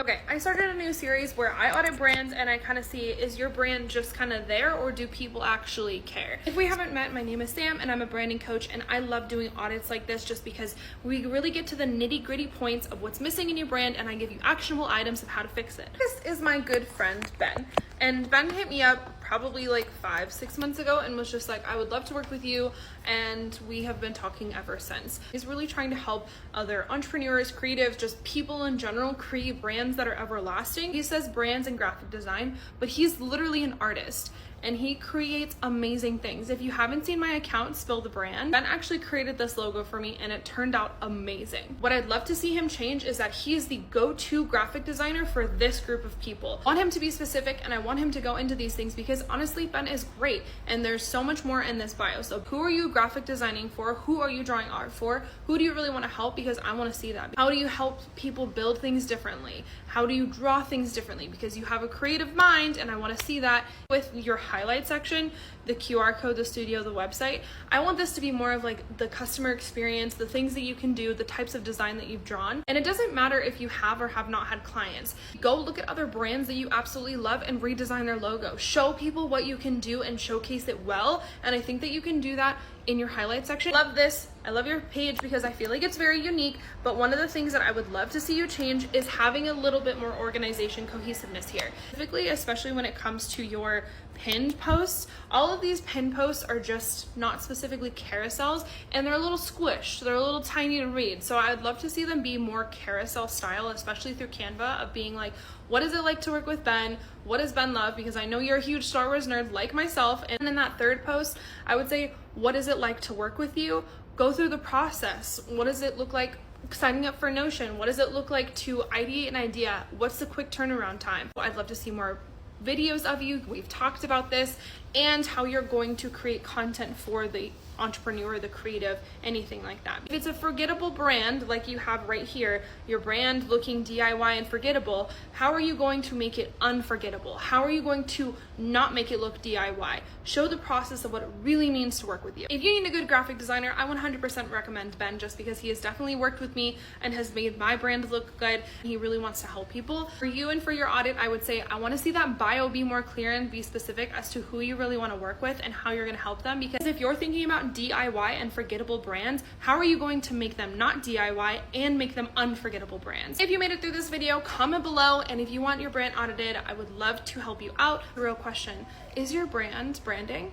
Okay, I started a new series where I audit brands and I kind of see, is your brand just kind of there or do people actually care? If we haven't met, my name is Sam and I'm a branding coach, and I love doing audits like this just because we really get to the nitty gritty points of what's missing in your brand and I give you actionable items of how to fix it. This is my good friend, Ben. And Ben hit me up probably like 5-6 months ago and was just like, I would love to work with you, and we have been talking ever since. He's really trying to help other entrepreneurs, creatives, just people in general create brands that are everlasting. He says brands and graphic design, but he's literally an artist and he creates amazing things. If you haven't seen my account, Spill the Brand, Ben actually created this logo for me and it turned out amazing. What I'd love to see him change is that he is the go-to graphic designer for this group of people. I want him to be specific and I want him to go into these things because honestly, Ben is great and there's so much more in this bio. So who are you graphic designing for? Who are you drawing art for? Who do you really want to help? Because I want to see that. How do you help people build things differently? How do you draw things differently? Because you have a creative mind and I want to see that with your highlight section, the QR code, the studio, the website. I want this to be more of like the customer experience, the things that you can do, the types of design that you've drawn. And it doesn't matter if you have or have not had clients. Go look at other brands that you absolutely love and redesign their logo. Show people what you can do and showcase it well. And I think that you can do that in your highlight section. Love this. I love your page because I feel like it's very unique, but one of the things that I would love to see you change is having a little bit more organization, cohesiveness here. Specifically, especially when it comes to your pinned posts. All of these pinned posts are just not specifically carousels and they're a little squished. They're a little tiny to read. So I'd love to see them be more carousel style, especially through Canva, of being like, what is it like to work with Ben? What does Ben love? Because I know you're a huge Star Wars nerd like myself. And in that third post, I would say, what is it like to work with you? Go through the process. What does it look like signing up for Notion? What does it look like to ideate an idea? What's the quick turnaround time? I'd love to see more videos of you. We've talked about this and how you're going to create content for the entrepreneur, the creative, anything like that. If it's a forgettable brand like you have right here, your brand looking DIY and forgettable, how are you going to make it unforgettable? How are you going to not make it look DIY? Show the process of what it really means to work with you. If you need a good graphic designer, I 100% recommend Ben, just because he has definitely worked with me and has made my brand look good. He really wants to help people. For you and for your audit, I would say I want to see that bio be more clear and be specific as to who you really want to work with and how you're going to help them. Because if you're thinking about DIY and forgettable brands, how are you going to make them not DIY and make them unforgettable brands? If you made it through this video, comment below, and if you want your brand audited, I would love to help you out. The real question, is your brand branding?